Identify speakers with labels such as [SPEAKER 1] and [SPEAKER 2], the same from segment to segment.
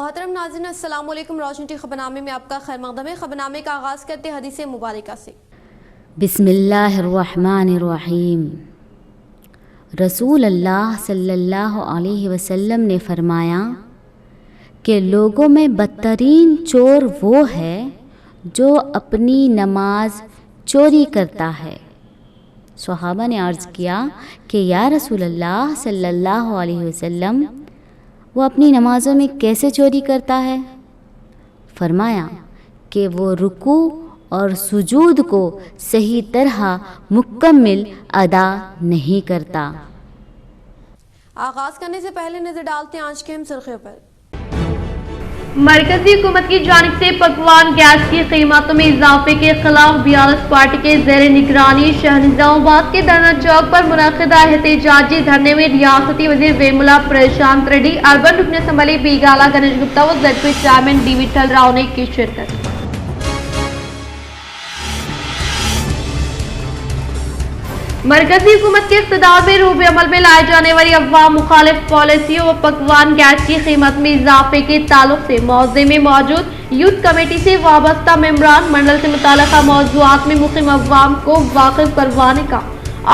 [SPEAKER 1] محترم ناظرین السلام علیکم۔ روشن ٹی خبرنامے میں آپ کا خیر مقدم ہے۔ خبرنامے کا آغاز کرتے حدیث مبارکہ سے۔
[SPEAKER 2] بسم اللہ الرحمن الرحیم۔ رسول اللہ صلی اللہ علیہ وسلم نے فرمایا کہ لوگوں میں بدترین چور وہ ہے جو اپنی نماز چوری کرتا ہے۔ صحابہ نے عرض کیا کہ یا رسول اللہ صلی اللہ علیہ وسلم، وہ اپنی نمازوں میں کیسے چوری کرتا ہے؟ فرمایا کہ وہ رکوع اور سجود کو صحیح طرح مکمل ادا نہیں کرتا۔
[SPEAKER 1] آغاز کرنے سے پہلے نظر ڈالتے ہیں آج کے اہم سرخیوں پر۔
[SPEAKER 3] مرکزی حکومت کی جانب سے پکوان گیس کی قیمتوں میں اضافے کے خلاف بیالس پارٹی کے زیر نگرانی شہر نظام آباد کے دھرنا چوک پر منعقدہ احتجاجی دھرنے میں ریاستی وزیر ویملا پرشانت ریڈی، اربن رکن اسمبلی بیگالا گنیش گپتا و Z P chairman D Vithal Rao نے کی شرکت۔ مرکزی حکومت کے اقتدار میں روب عمل میں لائے جانے والی عوام مخالف پالیسیوں و پکوان گیس کی قیمت میں اضافے کے تعلق سے موضوع میں موجود یوتھ کمیٹی سے وابستہ ممبران منڈل سے متعلقہ موضوعات میں مقیم عوام کو واقف کروانے کا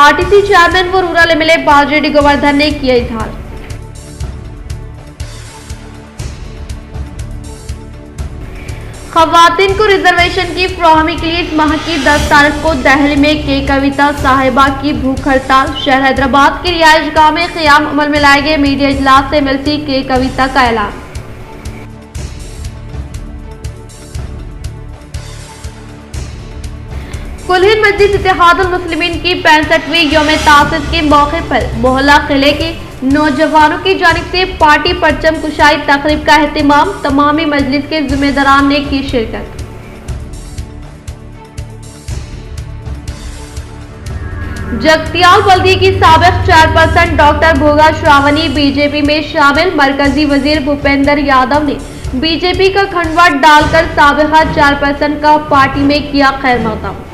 [SPEAKER 3] آر ٹی سی چیئرمین و رورل ایم ایل اے باجوی ڈی گوردھن نے کیا اظہار۔ خواتین کو ریزرویشن کی فراہمی کے لیے اس ماہ کی 10 تاریخ کو دہلی میں کے کویتا صاحبہ کی بھوک ہڑتال۔ شہر حیدرآباد کی رہائش گاہ میں قیام عمل میں لائے گئے میڈیا اجلاس سے ملتی کے کویتا کا اعلان۔ کل ہند مجلس اتحاد المسلمین کی 65ویں یوم تاسیس کے موقع پر محلہ قلعے کے نوجوانوں کی جانب سے پارٹی پرچم کشائی تقریب کا اہتمام۔ تمامی مجلس کے ذمہ داران نے کی شرکت۔ جگتیال بلدیہ کی سابق chairperson doctor بھوگا Shravani B J پی میں شامل۔ مرکزی وزیر بھوپیندر یادو نے بی جے پی کا کھنڈوا ڈال کر سابقہ چیئرپرسن کا پارٹی میں کیا خیر مقدم۔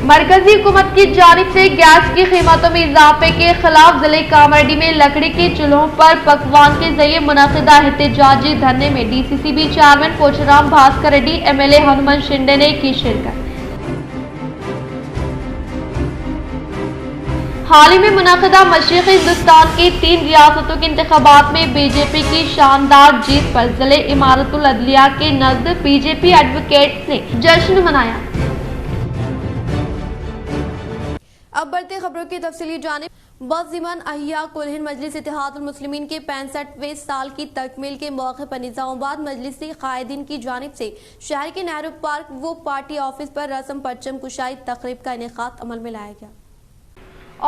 [SPEAKER 3] مرکزی حکومت کی جانب سے گیس کی قیمتوں میں اضافے کے خلاف ضلع کامریڈی میں لکڑی کے چولہوں پر پکوان کے ذریعے منعقدہ احتجاجی دھرنے میں D C C B chairman Pocharam Bhaskar Reddy, M L A Hanuman Shinde نے کی شرکت۔ حال ہی میں منعقدہ مشرقی ہندوستان کی 3 ریاستوں کے انتخابات میں بی جے پی کی شاندار جیت پر ضلع امارت العدلیہ کے نزد بی جے پی ایڈوکیٹس نے جشن منایا۔
[SPEAKER 1] اب بڑھتے خبروں کی تفصیلی جانب۔ بضمن احیاء کل ہند مجلس اتحاد المسلمین کے 65ویں سال کی تکمیل کے موقع پر نظام آباد مجلسی قائدین کی جانب سے شہر کے نہرو پارک و پارٹی آفس پر رسم پرچم کشائی تقریب کا انعقاد عمل میں لایا گیا۔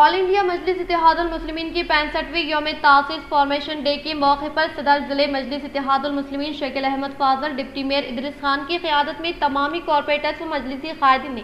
[SPEAKER 3] آل انڈیا مجلس اتحاد المسلمین کی 65ویں یوم تاسیس فارمیشن ڈے کے موقع پر صدر ضلع مجلس اتحاد المسلمین شکیل احمد فاضل، ڈپٹی میئر ادریس خان کی قیادت میں تمامی کارپوریٹرز و مجلسی قائدین نے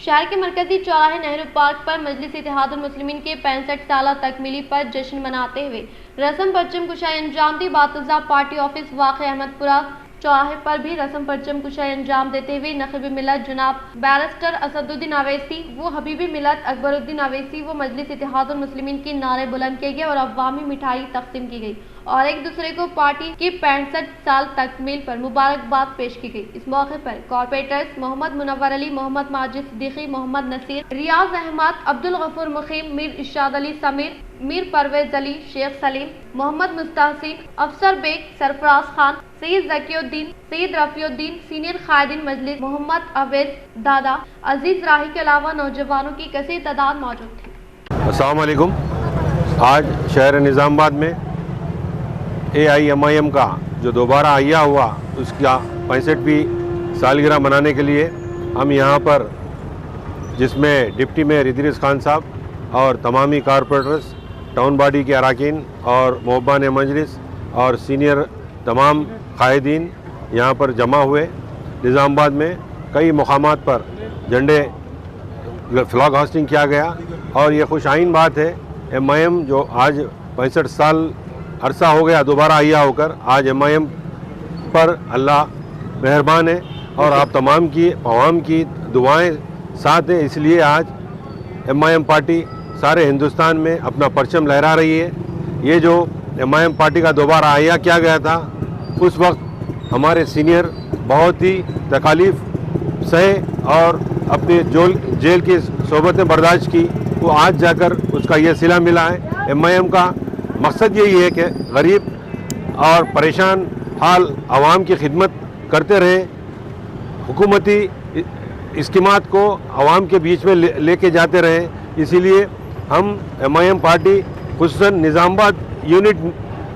[SPEAKER 3] شہر کے مرکزی چوراہے نہرو پارک پر مجلس اتحاد المسلمین کے 65 سالہ تکمیلی پر جشن مناتے ہوئے رسم پرچم کشائی انجام دی۔ باتزا پارٹی آفس واقع احمد پورہ چوراہے پر بھی رسم پرچم کشائی انجام دیتے ہوئے نقیب ملت جناب بیرسٹر اسد الدین اویسی و حبیب ملت اکبر الدین اویسی و مجلس اتحاد المسلمین کی نعرے بلند کیے گئے اور عوامی مٹھائی تقسیم کی گئی اور ایک دوسرے کو پارٹی کی 65 سال تکمیل پر مبارکباد پیش کی گئی۔ اس موقع پر کارپوریٹرز محمد منور علی، محمد ماجد صدیقی، محمد نصیر، ریاض احمد، عبدالغفور مقیم، میر ارشاد علی سمیر، میر پرویز علی، شیخ سلیم، محمد مستحسن، افسر بیگ، سرفراز خان، سید ذکی الدین، سید رفیع الدین، سینئر قائدین مجلس محمد اویس دادا، عزیز راہی کے علاوہ نوجوانوں کی کثیر تعداد موجود تھی۔
[SPEAKER 4] السلام علیکم۔ آج شہر نظام آباد میں اے آئی ایم آئی ایم کا جو دوبارہ احیا ہوا اس کا 65ویں سالگرہ منانے کے لیے ہم یہاں پر، جس میں ڈپٹی میئر ادریس خان صاحب اور تمامی کارپوریٹرز، ٹاؤن باڈی کے اراکین اور محبان مجلس اور سینئر تمام قائدین یہاں پر جمع ہوئے۔ نظام آباد میں کئی مقامات پر جھنڈے فلاگ ہاسٹنگ کیا گیا اور یہ خوش آئین بات ہے، ایم آئی ایم جو آج 65 سال عرصہ ہو گیا دوبارہ احیا ہو کر، آج ایم آئی ایم پر اللہ مہربان ہے اور آپ تمام کی عوام کی دعائیں ساتھ ہیں، اس لیے آج ایم آئی ایم پارٹی सारे हिंदुस्तान में अपना परचम लहरा रही है। ये जो MIM पार्टी का दोबारा अहिया किया गया था, उस वक्त हमारे सीनियर बहुत ही तकालीफ सहे और अपनी जेल की सोबतें बर्दाश्त की, वो आज जाकर उसका ये सिला मिला है। MIM का मकसद यही है कि गरीब और परेशान हाल आवाम की खिदमत करते रहें, हुकूमती इस्कीमात को आवाम के बीच में लेके जाते रहें। इसीलिए हम MIM पार्टी खुसूसन निज़ामाबाद यूनिट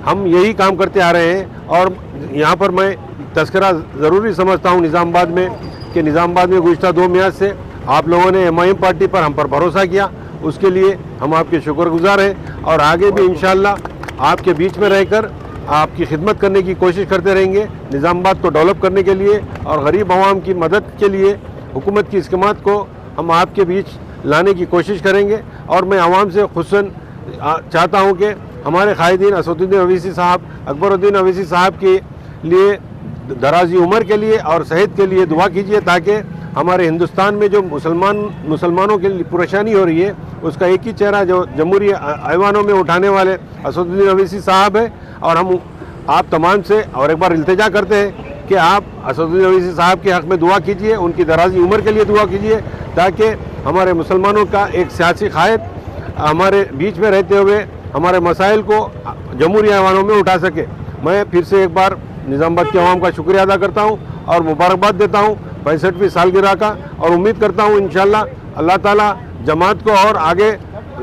[SPEAKER 4] हम यही काम करते आ रहे हैं। और यहाँ पर मैं तस्करा ज़रूरी समझता हूँ निज़ामाबाद में, कि निज़ामाबाद में गुज़िश्ता 2 मियाद से आप लोगों ने MIM पार्टी पर हम पर भरोसा किया, उसके लिए हम आपके शुक्रगुज़ार हैं। और आगे भी इंशाअल्लाह आपके बीच में रहकर आपकी खिदमत करने की कोशिश करते रहेंगे, निज़ामाबाद को डेवलप करने के लिए और गरीब आवाम की मदद के लिए हुकूमत की स्कीमात को हम आपके बीच लाने की कोशिश करेंगे। और मैं आवाम से खुसूसन चाहता हूँ कि हमारे कायदीन असदुद्दीन ओवैसी साहब, अकबरुद्दीन ओवैसी साहब के लिए दराजी उम्र के लिए और सेहत के लिए दुआ कीजिए, ताकि हमारे हिंदुस्तान में जो मुसलमानों के लिए परेशानी हो रही है, उसका एक ही चेहरा जो जमहूरी ऐवानों में उठाने वाले असदुद्दीन ओवैसी साहब है। और हम आप तमाम से और एक बार इल्तिजा करते हैं कि आप असदुद्दीन ओवैसी साहब के हक़ में दुआ कीजिए, उनकी दराजी उम्र के लिए दुआ कीजिए, ताकि हमारे मुसलमानों का एक सियासी क़ायद हमारे बीच में रहते हुए हमारे मसाइल को जमहूरी ऐवानों में उठा सके। मैं फिर से एक बार निज़ामाबाद के अवाम का शुक्रिया अदा करता हूँ और मुबारकबाद देता हूँ 65वीं सालगिरह का, और उम्मीद करता हूँ इंशाअल्लाह अल्लाह ताला जमात को और आगे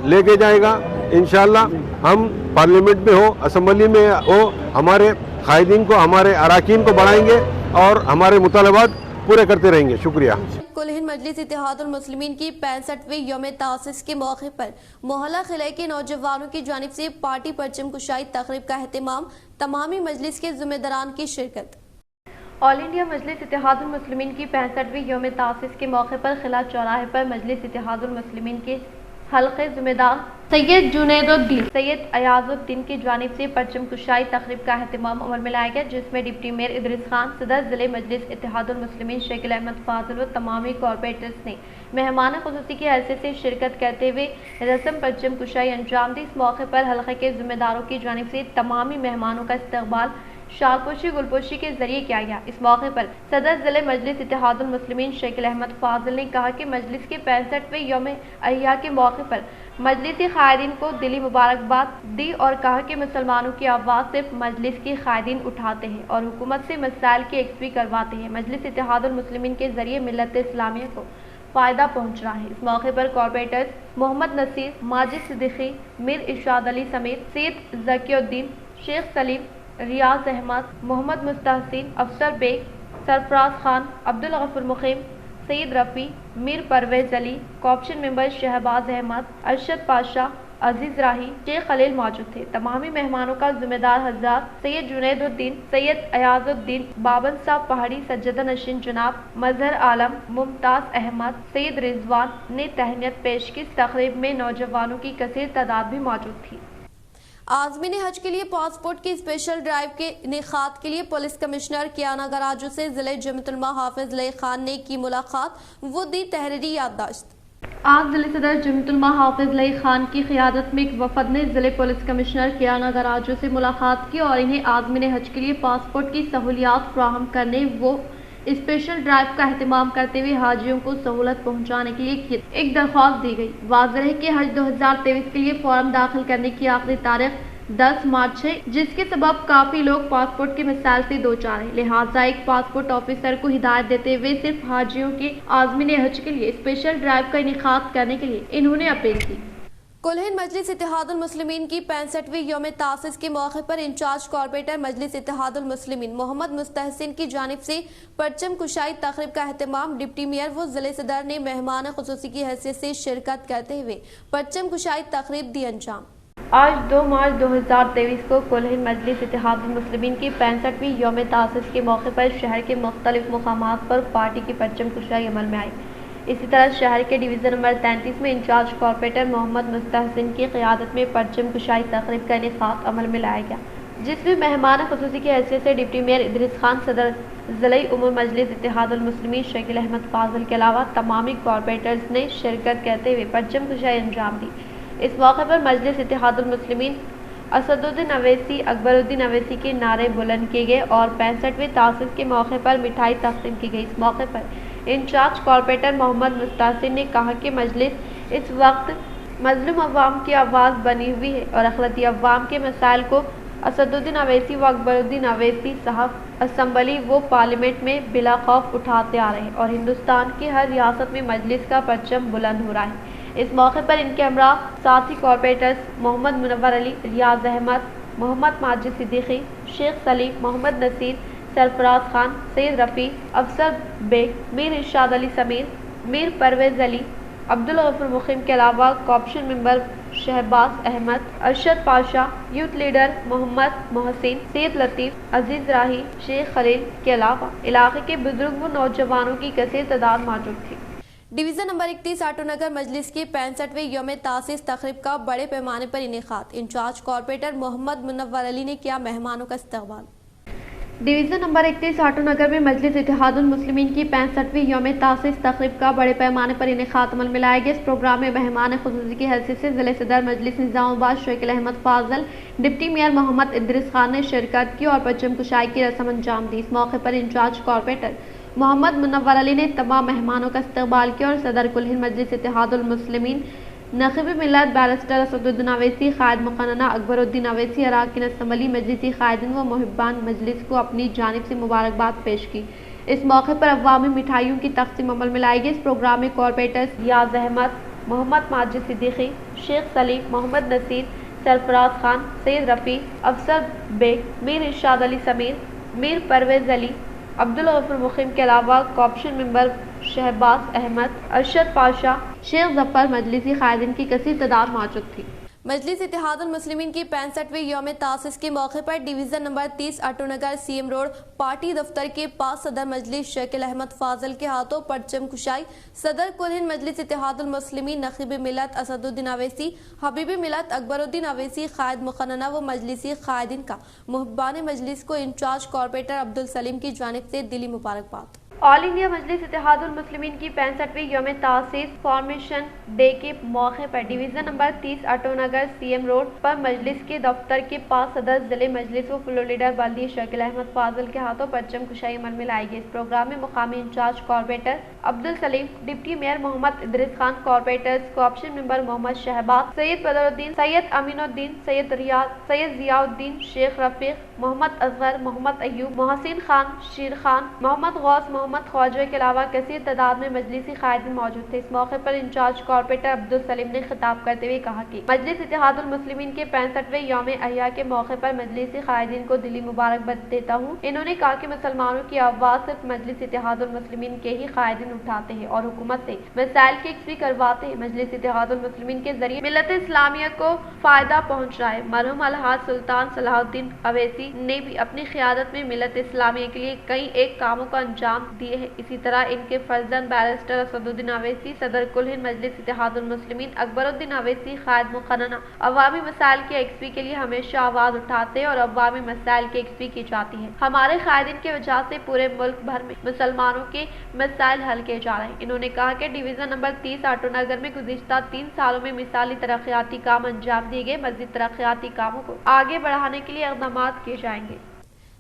[SPEAKER 4] लेके जाएगा। इंशाअल्लाह हम पार्लियामेंट में हो, असम्बली में हो, हमारे कायदीन को, हमारे अराकीन को बढ़ाएंगे और हमारे मुतालबात पूरे करते रहेंगे। शुक्रिया।
[SPEAKER 1] कुल हिंद मजलिस इत्तेहादुल मुस्लिमीन की 65वीं यौम तासिस के मौके पर मोहल्ला खिले के नौजवानों की जानिब से पार्टी परचम कुशाई तकरीब का एहतमाम, तमामी मजलिस के जिम्मेदारान की शिरकत।
[SPEAKER 3] ऑल इंडिया मजलिस इत्तेहादुल मुस्लिमीन की 65वीं यौम तासिस के मौके पर खिला चौराहे पर मजलिस इत्तेहादुल मुस्लिमीन के हल्के जिम्मेदार सैयद जुनैदुद्दीन, सैयद अयाजुद्दीन की जानिब से परचम कुशाई तकरीब का एहतमाम अमल में लाया गया, जिसमें डिप्टी मेयर इदरीस खान, सदर ज़िले मजलिस इत्तेहादुल मुस्लिमीन शकील अहमद फाजिल व तमामी कॉरपोरेटर्स ने मेहमान खुसूसी की हैसियत से शिरकत करते हुए रस्म परचम कुशाई अंजाम दी। इस मौके पर हल्के के जिम्मेदारों की जानिब से तमामी मेहमानों का इस्तकबाल शालपोशी गुलपोशी के जरिए किया गया। इस मौके पर सदर ज़िले मजलिस इत्तेहादुल मुस्लिमीन शकील अहमद फाजिल ने कहा कि मजलिस के 65वें यौम अहिया के मौके पर मजलिसी कायदीन को दिली मुबारकबाद दी और कहा कि मुसलमानों की आवाज़ सिर्फ मजलिस की कायदीन उठाते हैं और हुकूमत से मसाइल की एक्सपी करवाते हैं। मजलिस इत्तेहादुल मुस्लिमीन के जरिए मिल्लत इस्लामिया को फ़ायदा पहुँच रहा है। इस मौके पर कॉरपोरेटर्स मोहम्मद नसीर, माजिद सिद्दीकी, मीर इरशाद अली समेत सैयद ज़कीउद्दीन, शेख सलीम, रियाज अहमद, मोहम्मद मुस्तहसिन, अफसर बेग, सरफराज खान, अब्दुल गफूर मुकीम, सईद रफ़ी, मीर परवेज़ अली, कॉप्शन मेंबर शहबाज अहमद, अरशद पाशा, अजीज राही, शेख खलील मौजूद थे। तमामी मेहमानों का जिम्मेदार हज़रात सैयद जुनैदुद्दीन, सैयद अयाजुद्दीन, बाबन साहब पहाड़ी, सज्जदा नशीन जनाब, मजहर आलम, मुमताज़ अहमद, सैयद रिजवान ने तहनीत पेश की। इस तकरीब में नौजवानों की कसीर तादाद भी मौजूद थी।
[SPEAKER 1] आज़मीन हज के लिए पासपोर्ट की स्पेशल ड्राइव के इनेकाद के लिए पुलिस कमिश्नर कियाना गराजू से ज़िले जमतुलमा हाफिज लई खान ने की मुलाकात, वो दी तहरीरी याददाश्त।
[SPEAKER 3] आज ज़िले सदर जमतुलमा हाफिज लई खान की क़ियादत में एक वफद ने ज़िले पुलिस कमिश्नर कियाना गराजू से मुलाकात की और इन्हें आज़मीन हज के लिए पासपोर्ट की सहूलियात फराहम करने वो स्पेशल ड्राइव का एहतमाम करते हुए हाजियों को सहूलत पहुंचाने के लिए एक दरख्वास्त दी गई। वाज़ेह है कि हज 2023 के लिए फॉर्म दाखिल करने की आखिरी तारीख 10 मार्च है, जिसके सबब काफ़ी लोग पासपोर्ट के मसाइल से दो चार हैं। लिहाजा एक पासपोर्ट ऑफिसर को हिदायत देते हुए सिर्फ हाजियों के आज़मीन हज के लिए स्पेशल ड्राइव का इनेकाद करने के लिए इन्होंने अपील की।
[SPEAKER 1] कुल हिंद मजलिस इत्तेहादुल मुस्लिमीन की 65वीं यौम तासिस के मौके पर इंचार्ज कॉरपोरेटर मजलिस इत्तेहादुल मुस्लिमीन मोहम्मद मुस्तहसिन की जानिब से परचम कुशाई तकरीब का एहतमाम डिप्टी मेयर व ज़िले सदर ने मेहमान खुसूसी की हैसियत से शिरकत करते हुए परचम कुशाई तकरीब दी अंजाम।
[SPEAKER 3] आज 2 मार्च 2023 को कुल हिंद मजलिस इत्तेहादुल मुस्लिमीन की 65वीं यौम तासिस के मौके पर शहर के मुख्तलिफ मुकामात पर पार्टी की परचम कुशाई अमल में आई। इसी तरह शहर के डिवीज़न नंबर 33 में इंचार्ज कॉरपोरेटर मोहम्मद मुस्तहसिन की क़ियादत में परचम कुशाई तकरीब का इनेकाद अमल में लाया गया, जिसमें मेहमान खुसूसी की हैसियत से डिप्टी मेयर इदरीस खान, सदर ज़िले उमूर मजलिस इत्तेहादुल मुस्लिमीन शकील अहमद फाजिल के अलावा तमामी कॉरपोरेटर्स ने शिरकत करते हुए परचम कुशाई अंजाम दी। اس موقع پر مجلس اتحاد المسلمین اسد الدین اویسی اکبر الدین اویسی کے نعرے بلند کیے گئے اور 65ویں تاسیس کے موقع پر مٹھائی تقسیم کی گئی۔ اس موقع پر انچارج کارپوریٹر محمد مستحسن نے کہا کہ مجلس اس وقت مظلوم عوام کی آواز بنی ہوئی ہے اور اقلیتی عوام کے مسائل کو اسد الدین اویسی و اکبر الدین اویسی صاحب اسمبلی و پارلیمنٹ میں بلا خوف اٹھاتے آ رہے ہیں اور ہندوستان کی ہر ریاست میں مجلس کا پرچم بلند ہو رہا ہے۔ اس موقع پر ان کے ہمراہ ساتھی کارپوریٹرز محمد منور علی، ریاض احمد، محمد ماجد صدیقی، شیخ سلیم، محمد نصیر، سرفراز خان، سید رفیع، افسر بیگ، میر ارشاد علی سمیر، میر پرویز علی، عبدالغفور مقیم کے علاوہ کارپوریشن ممبر شہباز احمد، ارشد پاشا، یوتھ لیڈر محمد محسن، سید لطیف، عزیز راہی، شیخ خلیل کے علاوہ علاقے کے بزرگ و نوجوانوں کی کثیر تعداد موجود تھی۔
[SPEAKER 1] ڈویژن نمبر 31 آٹو نگر مجلس کی 65ویں یوم تاسیس تقریب کا بڑے پیمانے پر انعقاد۔ انچارج کارپوریٹر محمد منور علی نے کیا مہمانوں کا استقبال۔
[SPEAKER 3] ڈویژن نمبر 31 آٹو نگر میں مجلس اتحاد المسلمین کی 65ویں یوم تاسیس تقریب کا بڑے پیمانے پر انعقاد عمل میں لایا گیا۔ اس پروگرام میں مہمان خصوصی کی حیثیت سے ضلع صدر مجلس نظام آباد شیخ احمد فاضل، ڈپٹی میئر محمد ادریس خان نے شرکت کی اور پرچم کشائی کی رسم انجام دی۔ اس موقع پر انچارج کارپوریٹر محمد منور علی نے تمام مہمانوں کا استقبال کیا اور صدر کل ہند مجلس اتحاد المسلمین نقیب ملت بیرسٹر اسد الدین اویسی، قائد مقننہ اکبر الدین اویسی، اراکین اسمبلی، مجلسی قائدین و محبان مجلس کو اپنی جانب سے مبارکباد پیش کی۔ اس موقع پر عوامی مٹھائیوں کی تقسیم عمل میں لائی گئی۔ اس پروگرام میں کارپوریٹرز ریاض احمد، محمد ماجد صدیقی، شیخ سلیم، محمد نصیر، سرفراز خان، سید رفیع، افسر بیگ، میر ارشاد علی سمیر، میر پرویز علی، عبدالغفور مقیم کے علاوہ کارپوریشن ممبر شہباز احمد، ارشد پاشا، شیخ ظفر، مجلسی قائدین کی کثیر تعداد موجود تھی۔
[SPEAKER 1] مجلس اتحاد المسلمین کی 65ویں یوم تاسیس کے موقع پر division number 30 Auto Nagar C M road party دفتر کے پاس صدر مجلس شیخ احمد فاضل کے ہاتھوں پرچم کشائی، صدر کل ہند مجلس اتحاد المسلمین نقیب ملت اسد الدین اویسی، حبیب ملت اکبر الدین اویسی، قائد مقننہ و مجلسی قائدین کا محبان مجلس کو انچارج کارپوریٹر عبدالسلیم کی جانب سے دلی مبارکباد۔
[SPEAKER 3] آل انڈیا مجلس اتحاد المسلمین کی 65ویں یوم تاسیس فارمیشن ڈے کے موقع پر division number 30 Auto Nagar C M road پر مجلس کے دفتر کے پاس صدر ضلع مجلس و فلور لیڈر بلدیہ شیخ احمد فاضل کے ہاتھوں پرچم کشائی عمل میں لائی گئی۔ اس پروگرام میں مقامی انچارج کارپوریٹر عبدالسلیم، ڈپٹی میئر محمد ادریس خان، کارپوریٹرز کارپوریشن ممبر محمد شہباز، سید بدر الدین، سید امین الدین، سید ضیاء الدین، شیخ رفیق، محمد اصغر، محمد ایوب، محسن خان، شیر خان، محمد غوث، محمد خواجہ کے علاوہ کثیر تعداد میں مجلسی قائدین موجود تھے۔ اس موقع پر انچارج کارپوریٹر عبدالسلیم نے خطاب کرتے ہوئے کہا کہ مجلس اتحاد المسلمین کے 65ویں یوم احیاء کے موقع پر مجلسی قائدین کو دلی مبارکباد دیتا ہوں۔ انہوں نے کہا کہ مسلمانوں کی آواز صرف مجلس اتحاد المسلمین کے ہی قائدین اٹھاتے ہیں اور حکومت سے مسائل کی یکسوئی کرواتے ہیں۔ مجلس اتحاد المسلمین کے ذریعے ملت اسلامیہ کو فائدہ پہنچ رہا ہے۔ مرحوم الحاج سلطان صلاح الدین اویسی نے بھی اپنی قیادت میں ملت اسلامیہ کے لیے کئی ایک کاموں کا انجام دیے ہیں۔ اسی طرح ان کے فرزند بیرسٹر اسد الدین اویسی، صدر کل ہند مجلس اتحاد المسلمین اکبر الدین اویسی، قائد مقننہ عوامی مسائل کی یکسوئی کے لیے ہمیشہ آواز اٹھاتے ہیں اور عوامی مسائل کی یکسوئی کی جاتی ہے۔ ہمارے قائدین کی وجہ سے پورے ملک بھر میں مسلمانوں کے مسائل حل کیے جا رہے ہیں۔ انہوں نے کہا کہ ڈویژن نمبر 30 آٹو نگر میں گزشتہ 3 سالوں میں مثالی ترقیاتی کام انجام دیے گئے۔ مزید ترقیاتی کاموں کو آگے بڑھانے کے لیے اقدامات کیے جائیں گے۔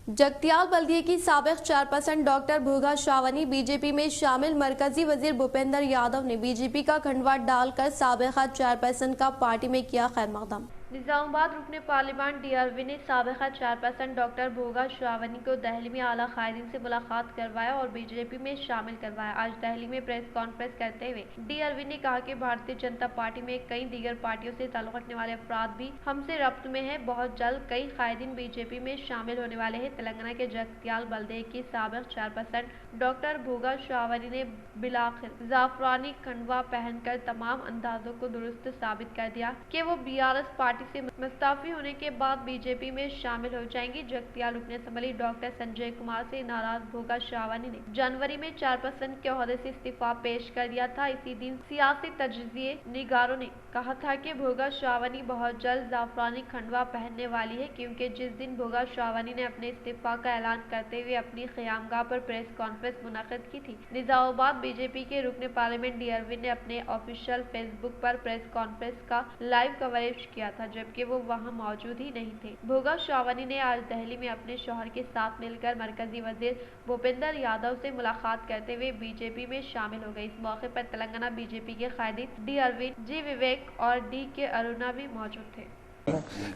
[SPEAKER 1] جگتیال بلدیہ کی سابق چیئرپرسن ڈاکٹر بھوگا شاونی بی جے پی میں شامل۔ مرکزی وزیر بھوپندر یادو نے بی جے پی کا کھنڈوا ڈال کر سابقہ چیئرپرسن کا پارٹی میں کیا خیر مقدم۔
[SPEAKER 3] نظام آباد رکن پارلیمان ڈی آر وی نے سابقہ چیئرپرسن ڈاکٹر بھوگا شاونی کو دہلی میں اعلیٰ قائدین سے ملاقات کروایا اور بی جے پی میں شامل کروایا۔ آج دہلی میں پریس کانفرنس کرتے ہوئے ڈی آر وی نے کہا کہ بھارتیہ جنتا پارٹی میں کئی دیگر پارٹیوں سے تعلق رکھنے والے افراد بھی ہم سے ربط میں ہیں۔ بہت جلد کئی قائدین بی جے پی میں شامل ہونے والے ہیں۔ تلنگانہ کے جگتیال بلدیہ کی سابق چیئرپرسن ڈاکٹر بھوگا شاونی نے بالآخر زعفرانی کھنڈوا پہن کر تمام اندازوں کو درست ثابت کر دیا کہ وہ B R S party party से मुस्ताफी होने के बाद बीजेपी में शामिल हो जाएंगी। जगतियाल रुकन असम्बली डॉक्टर संजय कुमार से नाराज भोगा शाहवानी ने जनवरी में चेयरपर्सन के ओहदे से इस्तीफा पेश कर दिया था। इसी दिन सियासी तजज़िये निगारों ने कहा था कि भोगा शाहवानी बहुत जल्द जाफरानी खंडवा पहनने वाली है, क्योंकि जिस दिन भोगा शाहवानी ने अपने इस्तीफा का ऐलान करते हुए अपनी क़यामगाह पर प्रेस कॉन्फ्रेंस मुनक़िद की थी। निज़ामाबाद बीजेपी के रुकन पार्लियामेंट डी अरविंद ने अपने ऑफिशियल फेसबुक पर प्रेस कॉन्फ्रेंस का लाइव कवरेज किया था, जबकि वो वहां मौजूद ही नहीं थे। भोगा शाहवानी ने आज दिल्ली में अपने शौहर के साथ मिलकर मरकजी वजीर भूपेंद्र यादव से मुलाकात करते हुए बीजेपी में शामिल हो गई। इस मौके पर तेलंगाना बीजेपी के कायदीन डी अरविंद, जी विवेक और डी के अरुणा भी मौजूद थे।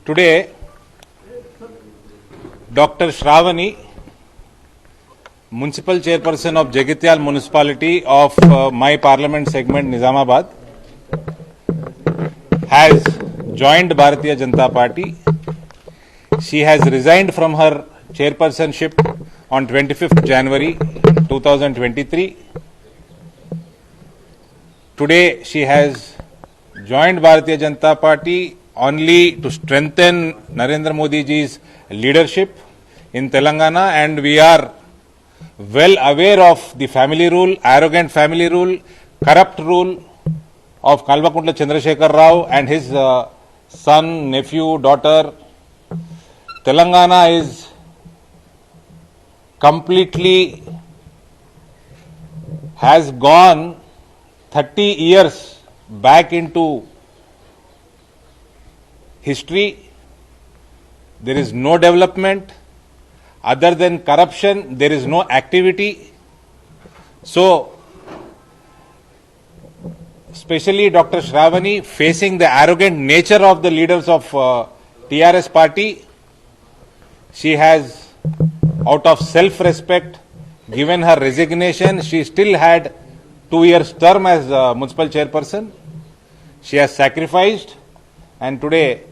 [SPEAKER 5] Today doctor Shravani, municipal chairperson of Jagatyal municipality of my parliament segment Nizamabad, has joined Bharatiya Janata Party. She has resigned from her chairpersonship on 25th January 2023. Today she has joined Bharatiya Janata Party only to strengthen Narendra Modi ji's leadership in Telangana, and we are well aware of the family rule, arrogant family rule, corrupt rule of Kalvakuntla Chandrasekhar Rao and his son, nephew, daughter. Telangana is completely has gone 30 years back into history. There is no development. Other than corruption, there is no activity. So, especially Dr. Shravani, facing the arrogant nature of the leaders of TRS party, she has, out of self-respect, given her resignation. She still had 2 years term as municipal chairperson. She has sacrificed, and today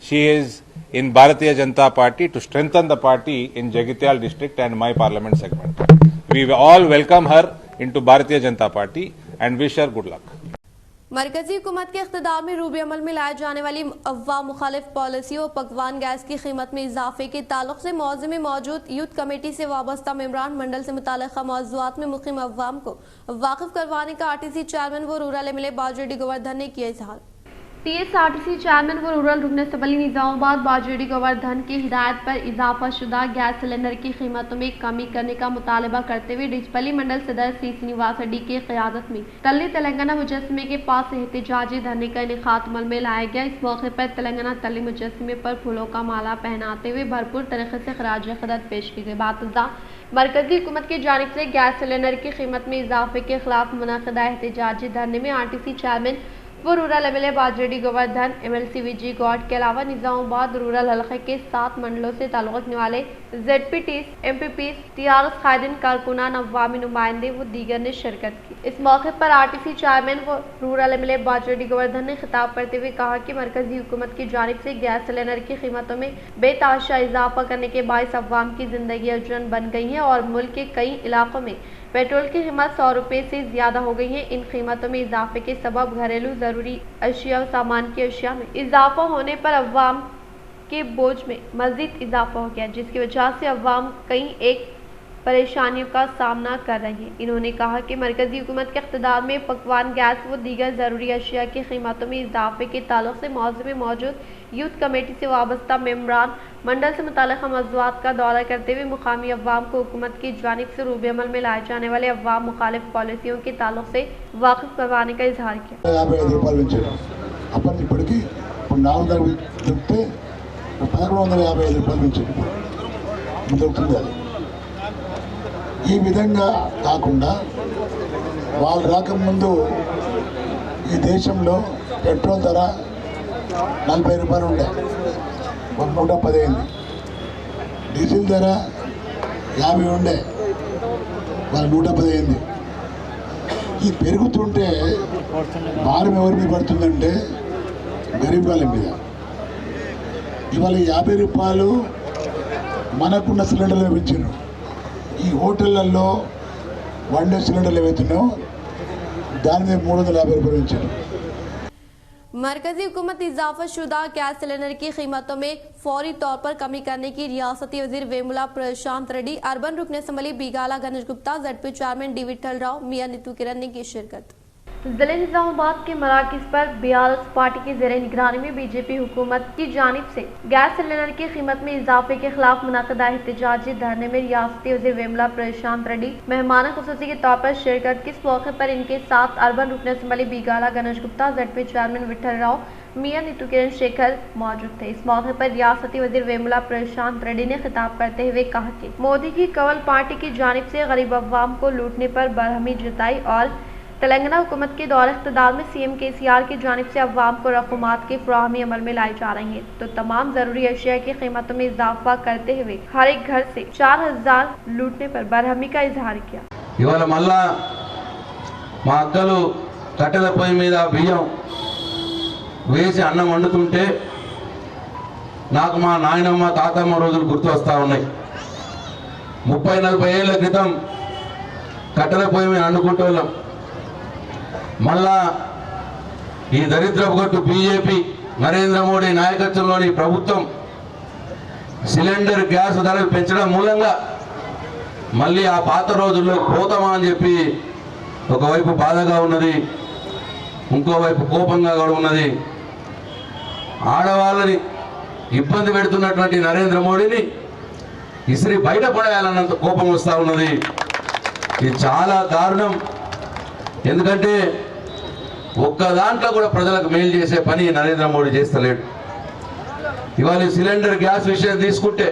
[SPEAKER 5] she is in Bharatiya Janata Party to strengthen the party in Jagatyal district and my parliament segment. We all welcome her into Bharatiya Janata Party and wish her good luck.
[SPEAKER 1] मरकजी हुकूमत के इख्तिदार में रूबे अमल में लाए जाने वाली अफवाह मुखालिफ पॉलिसी और पकवान गैस की कीमत में इजाफे के ताल्लुक से मौज़े में मौजूद यूथ कमेटी से वाबस्ता मेंबरान मंडल से मुताल्लिक़ा मौज़ूआत में मुक़ीम अवाम को वाकिफ करवाने का आरटीसी चेयरमैन व रूरल एमएलए बाजरेड्डी गोवर्धन ने किया इज़हार।
[SPEAKER 3] टीएसआरटीसी चेयरमैन व रूरल रुकन असम्बली निज़ामाबाद बाजरेड्डी गोवर्धन की हिदायत पर इजाफा शुदा गैस सिलेंडर की कीमतों में कमी करने का मुतालबा करते हुए डिचपल्ली मंडल सदर सी श्रीनिवास रेड्डी की क़यादत में तल्ली तेलंगाना मुजस्समे के पास एहतजाजी धरने का इनेकाद अमल में लाया गया। इस मौके पर तेलंगाना तल्ली मुजस्समे पर फूलों का माला पहनाते हुए भरपूर तरीके से खराज क़दर पेश की गई। बातज़ा मरकजी हुकूमत की जानिब से गैस सिलेंडर की कीमत में इजाफे के खिलाफ मुनक़दा एहतजाजी धरने में आरटीसी चेयरमैन वो rural MLA Bajireddy Govardhan, MLC V G Goud के अलावा निज़ामाबाद रूरल हल्के के 7 मंडलों से ताल्लुक़ रखने वाले ZPTs, MPPs, TRS कायदीन, कारकुनान, अवामी नुमाइंदे व दीगर ने शिरकत की। इस मौके पर आरटीसी चेयरमैन व रूरल एमएलए बाजरेड्डी गोवर्धन ने खिताब करते हुए कहा कि मरकजी हुकूमत की जानिब से गैस सिलेंडर की कीमतों में बेतहाशा इजाफा करने के बाइस अवाम की जिंदगी अजरन बन गई है और मुल्क के कई इलाकों में पेट्रोल की कीमत 100 रुपये से ज़्यादा हो गई है। इन कीमतों में इजाफे के सबब घरेलू ज़रूरी अशिया और सामान की अशिया में इजाफा होने पर अवाम के बोझ में मज़ीद इजाफा हो गया, जिसकी वजह से अवाम कई एक परेशानियों का सामना कर रहे हैं। इन्होंने कहा कि मरकजी हुकूमत के इख्तिदार में पकवान गैस व दीगर ज़रूरी अशिया की कीमतों में इजाफे के ताल्लुक से मौज़े में मौजूद यूथ कमेटी से वाबस्ता मेंबरान मंडल से मुताल्लिक़ा मौज़ूआत का दौरा करते हुए मुकामी अवाम को हुकूमत की जानिब से रूबे अमल में लाए जाने वाले अवाम मुखालिफ पॉलिसियों के ताल्लुक से वाकिफ करवाने का इजहार
[SPEAKER 6] किया। ఈ విధంగా కాకుండా వాళ్ళు రాకముందు ఈ దేశంలో పెట్రోల్ ధర 40 రూపాయలు ఉండే, 110 అయింది. డీజిల్ ధర 50 ఉండే, వాళ్ళు 110 అయింది. ఈ పెరుగుతుంటే భారం ఎవరి మీద పడుతుందంటే గరీబ్ వాళ్ళ మీద. ఇవాళ 50 రూపాయలు మనకున్న సిలిండర్లు పెంచారు. ఈ హోటళ్లలో వన్ డే సిలిండర్లు ఏవైతున్నాయో దాని మీద 350 రూపాయలు ఇచ్చారు.
[SPEAKER 1] मरकजी हुकूमत इजाफा शुदा गैस सिलेंडर की कीमतों में फौरी तौर पर कमी करने की रियासती वजीर वेमुला प्रशांत रेड्डी, अर्बन रुकन assembly Bigala Ganesh Gupta, ZP chairman D Vithal Rao, मियां नीतू किरण ने की शिरकत।
[SPEAKER 3] जिले निजामाबाद के मराकज पर BRS पार्टी की ज़ेर निगरानी में बीजेपी हुकूमत की जानिब से गैस सिलेंडर की कीमत में इजाफे के खिलाफ मुनक़दा एहतजाजी धरने में रियासती वज़ीर वेमुला प्रशांत रेड्डी मेहमान खुसूसी के तौर पर शिरकत की। इस मौके पर इनके साथ अर्बन रुकन assembly Bigala Ganesh Gupta, ZP chairman Vithal Rao, मियां नीतू किरण शेखर मौजूद थे। इस मौके पर रियासती वज़ीर वेमुला प्रशांत रेड्डी ने खिताब करते हुए कहा कि मोदी की कवल पार्टी की जानिब से गरीब अवाम को लूटने पर बरहमी जताई और तेलंगाना हुकूमत के दौर इख्तिदार में CM KCR की जानिब से अवाम को रकूमात की फराहमी अमल में लाई जा रही है, तो तमाम जरूरी अशिया की कीमतों में इजाफा करते हुए हर एक घर से 4000 लूटने पर बरहमी का इजहार किया।
[SPEAKER 7] इवाल मल्ला మా అక్కలు కట్టెల పొయ్యి మీద బియ్యం వేసి అన్నం వండుతుంటే నాకు మా నాయనమ్మ తాతమ్మ రోజులు గుర్తు వస్తూ ఉన్నాయి. 30-40 ఏళ్ల క్రితం కట్టెల పొయ్యి మీద వండుకుంటోళ్ళం. మళ్ళా ఈ దరిద్రపు గట్టు బీజేపీ నరేంద్ర మోడీ నాయకత్వంలోని ప్రభుత్వం సిలిండర్ గ్యాస్ ధరలు పెంచడం మూలంగా మళ్ళీ ఆ పాత రోజుల్లో పోతామా అని చెప్పి ఒకవైపు బాధగా ఉన్నది, ఇంకోవైపు కోపంగా కూడా ఉన్నది. ఆడవాళ్ళని ఇబ్బంది పెడుతున్నటువంటి నరేంద్ర మోడీని ఇసిరి బయటపడేయాలన్నంత కోపం వస్తూ ఉన్నది. ఇది చాలా దారుణం. ఎందుకంటే ఒక్క దాంట్లో కూడా ప్రజలకు మేలు చేసే పని నరేంద్ర మోడీ చేస్తలేడు. ఇవాళ సిలిండర్ గ్యాస్ విషయం తీసుకుంటే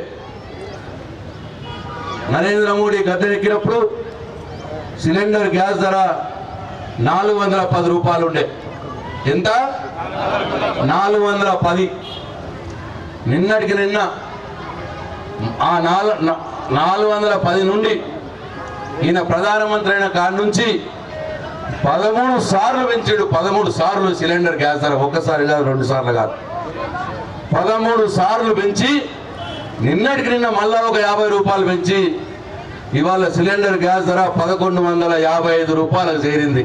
[SPEAKER 7] నరేంద్ర మోడీ గద్దెనెక్కినప్పుడు సిలిండర్ గ్యాస్ ధర 410 రూపాయలు ఉండే. ఎంత? 410. నిన్నటికి నిన్న ఆ 410 నుండి ఈయన ప్రధానమంత్రి అయిన కాడి నుంచి 13 సార్లు పెంచాడు. 13 సార్లు సిలిండర్ గ్యాస్ ధర, ఒక్కసారి కాదు, 2 సార్లు కాదు, 13 సార్లు పెంచి నిన్నటికి నిన్న మళ్ళా ఒక 50 రూపాయలు పెంచి ఇవాళ సిలిండర్ గ్యాస్ ధర 1155 రూపాయలకు చేరింది.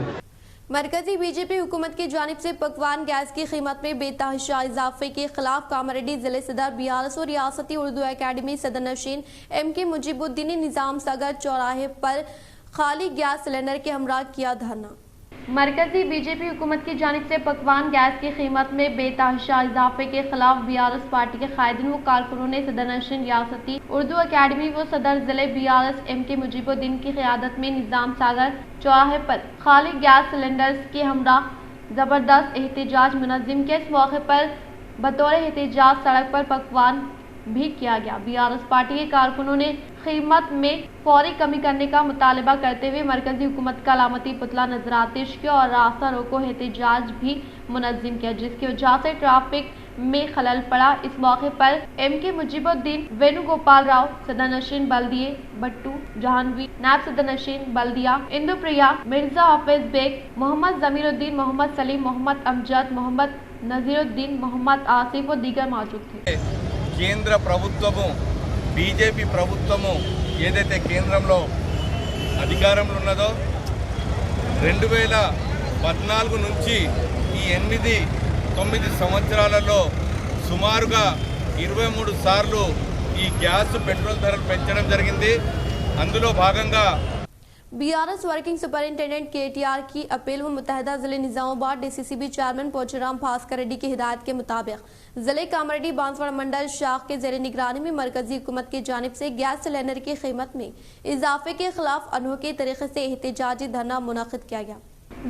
[SPEAKER 1] मरकजी बीजेपी हुकूमत की जानिब से पकवान गैस की कीमत में बेतहाशा इजाफे के खिलाफ कामारेड्डी जिले सदर BRS और रियासती उर्दू अकेडमी सदर नशीन MK मुजीबुद्दीन ने निजाम सागर चौराहे पर खाली गैस सिलेंडर के हमरा किया धरना।
[SPEAKER 3] मरकजी बीजेपी हुकूमत की जानिब से पकवान गैस की कीमत में बेतहाशा इजाफे के खिलाफ BRS पार्टी के कायदीन व कारकुनों ने सदर नशीन रियासती उर्दू अकेडमी व सदर जिले BRS MK मुजीबुद्दीन की क़यादत में निजाम सागर चौराहे पर खाली गैस सिलेंडर्स के हमरा ज़बरदस्त एहतजाज मुनज़्ज़म किया। इस मौके पर बतौर एहतजाज सड़क पर पकवान भी किया गया। BRS पार्टी के कारकुनों ने कीमत में फौरी कमी करने का मुतालबा करते हुए मरकजी हुकूमत का अलामती पुतला नजरातिश किया और रास्ता रोको एहतजाज भी मुनज़्ज़म किया, जिसकी वजह से ट्रैफिक में खलल पड़ा। इस मौके पर MK मुजीबुद्दीन, वेणुगोपाल राव, सदर नशीन बल्दिये, बट्टू जहानवी, नायब सदर नशीन बल्दिया, इंदुप्रिया, मिर्जा हाफिज बेग, मोहम्मद जमीरुद्दीन, मोहम्मद सलीम, मोहम्मद अमजद, मोहम्मद नजीरुद्दीन, मोहम्मद आसिफ व दीगर मौजूद थे।
[SPEAKER 8] కేంద్ర ప్రభుత్వము బీజేపీ ప్రభుత్వము ఏదైతే కేంద్రంలో అధికారంలో ఉన్నదో 2014 నుంచి ఈ 8-9 సంవత్సరాలలో సుమారుగా 23 సార్లు ఈ గ్యాస్ పెట్రోల్ ధరలు పెంచడం జరిగింది. అందులో భాగంగా
[SPEAKER 1] BRS वर्किंग सुपरिंटेंडेंट KTR की अपील व मुत्तहदा जिले निजामाबाद DCCB चेयरमैन पोचराम भास्कर रेड्डी की हिदायत के मुताबिक जिले कामारेड्डी बांसवाड़ा मंडल शाख के जेर निगरानी में मरकजी हुकूमत की जानिब से गैस सिलेंडर की कीमत में इजाफे के खिलाफ अनोखे तरीके से एहतजाजी धरना मुनक़िद किया गया।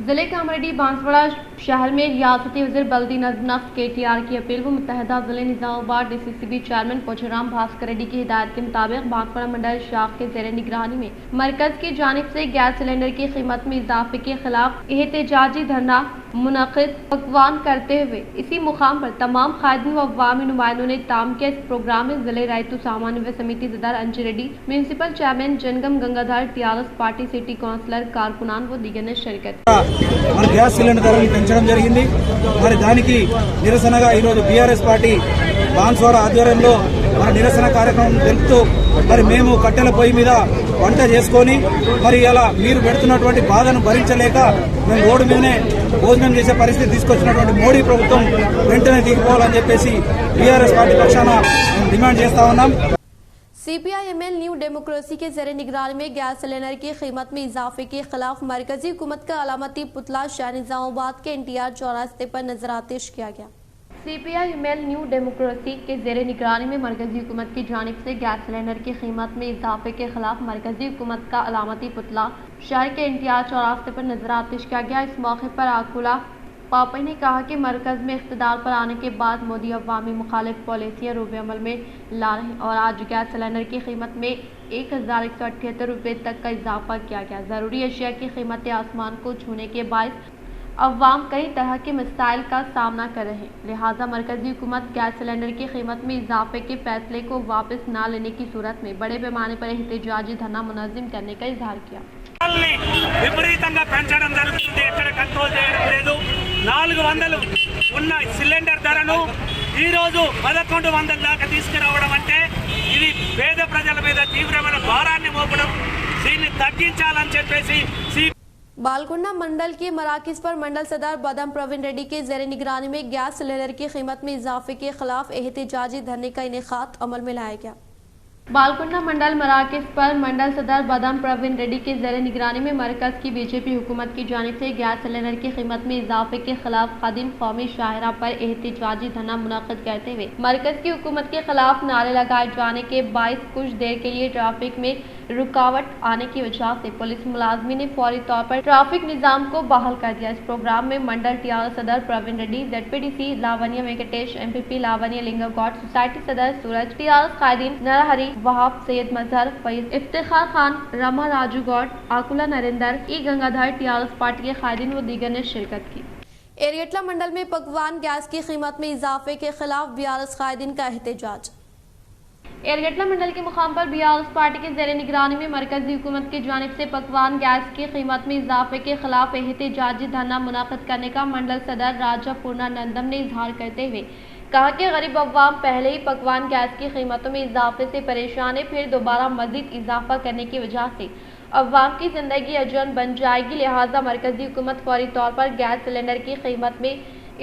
[SPEAKER 3] जिले कामारेड्डी बांसवाड़ा शहर में रियासती वज़ीर बल्दी नज़्म KTR की अपील व मुत्तहदा जिले निजामाबाद DCCB चेयरमैन पोचराम भास्कर रेड्डी की हिदायत के मुताबिक बांसवाड़ा मंडल शाख के जेर निगरानी में मरकज की जानिब से गैस सिलेंडर की कीमत में इजाफे के खिलाफ एहतजाजी धरना मुनक़िद पकवान करते हुए इसी मुकाम पर तमाम कायदीन व अवामी नुमाइंदों ने ताम किया। इस प्रोग्राम में जिले रायतु सामान्य समिति सदर Anju Reddy, municipal chairman Jangam Gangadhar, TRS party city councillor, कारकुनान व दीगर ने शिरकत।
[SPEAKER 9] మన గ్యాస్ సిలిండర్ ధరలు పెంచడం జరిగింది. మరి దానికి నిరసనగా ఈరోజు BRS పార్టీ బాన్స్వాడ ఆధ్వర్యంలో మన నిరసన కార్యక్రమం తెలుపుతూ మరి మేము కట్టెల పొయ్యి మీద వంట చేసుకొని మరి ఇలా మీరు పెడుతున్నటువంటి బాధను భరించలేక మేము రోడ్డు మీదనే భోజనం చేసే పరిస్థితి తీసుకొచ్చినటువంటి మోడీ ప్రభుత్వం వెంటనే దిగిపోవాలని చెప్పేసి టీఆర్ఎస్ పార్టీ పక్షాన డిమాండ్ చేస్తా ఉన్నాం.
[SPEAKER 1] CPI-ML न्यू डेमोक्रेसी के ज़रिए निगरानी में गैस सिलेंडर की कीमत में इजाफे के खिलाफ मरकजी हुकूमत का अलामती पुतला शाह निजामाबाद के NTR चौरास्ते पर नजरातेश किया गया।
[SPEAKER 3] CPI-ML न्यू डेमोक्रेसी के ज़रिए निगरानी में मरकजी हुकूमत की जानिब से गैस सिलेंडर की कीमत में इजाफे के खिलाफ मरकजी हुकूमत का अलामती पुतला शहर के NTR चौरास्ते पर नजरातेश किया गया। इस मौके पर आकुला पापा ने कहा कि मरकज़ में इख्तिदार पर आने के बाद मोदी अवामी मुखालिफ पॉलिसियाँ रूबे अमल में ला रहे हैं और आज गैस सिलेंडर की कीमत में 1178 रुपये तक का इजाफा किया गया। ज़रूरी अशिया की कीमतें आसमान को छूने के बायस अवाम कई तरह के मसाइल का सामना कर रहे हैं, लिहाजा मरकजी हुकूमत गैस सिलेंडर की कीमत में इजाफे के फैसले को वापस न लेने की सूरत में बड़े पैमाने पर एहतजाजी धरना मुनज़्ज़म करने का इजहार किया।
[SPEAKER 10] విపరీతంగా పెంచడం జరుగుతుంది, ఎక్కడ కంట్రోల్ చేయడం లేదు. 400 ఉన్న సిలిండర్ ధరను ఈరోజు 1100 దాకా తీసుకురావడం అంటే ఇది పేద ప్రజల మీద తీవ్రమైన భారాన్ని మోపడం. దీన్ని తగ్గించాలని చెప్పేసి
[SPEAKER 1] बालकुंडा मंडल के मराकज़ पर मंडल सदर बदम प्रवीण रेड्डी के ज़ेर निगरानी में गैस सिलेंडर की कीमत में इजाफे के खिलाफ एहतजाजी धरने का इनेकाद अमल में लाया गया।
[SPEAKER 3] बालकुंडा मंडल मराकज़ पर मंडल सदर बदम प्रवीण रेड्डी के ज़ेर निगरानी में मरकज़ की बीजेपी हुकूमत की जानिब से गैस सिलेंडर की कीमत में इजाफे के खिलाफ खादिम कौमी शाहरा पर एहतजाजी धरना मुनक़्क़िद करते हुए मरकज़ की हुकूमत के खिलाफ नारे लगाए जाने के बायस कुछ देर के लिए ट्रैफिक में रुकावट आने की वजह से पुलिस मुलाजमी ने फौरी तौर पर ट्रैफिक निज़ाम को बहाल कर दिया। इस प्रोग्राम में मंडल TRS सदर प्रवीण रेड्डी, ZPDC लावण्य वेंकटेश, MPP लावण्य लिंगागौड, सोसाइटी सदर सूरज, TRS कायदीन नरहरी, वहाब, सैयद मजहर, फैज, इफ्तिखार खान, रमा राजू गौड, आकुला नरेंद्र, ई गंगाधर, TRS पार्टी के कायदीन व दीगर ने शिरकत की।
[SPEAKER 1] एरियटला मंडल में पकवान गैस की कीमत में इजाफे के खिलाफ BRS कायदीन का एहतजाज।
[SPEAKER 3] एरगटला मंडल के मुकाम पर BRS पार्टी के ज़ेर निगरानी में मरकजी हुकूमत की जानिब से पकवान गैस की कीमत में इजाफे के खिलाफ एहतजाजी धरना मुनक़्क़िद करने का मंडल सदर राजा पूर्णानंदम ने इजहार करते हुए कहा कि गरीब अवाम पहले ही पकवान गैस की कीमतों में इजाफे से परेशान है, फिर दोबारा मज़ीद इजाफा करने की वजह से अवाम की ज़िंदगी अजन बन जाएगी। लिहाजा मरकजी हुकूमत फौरी तौर पर गैस सिलेंडर की कीमत में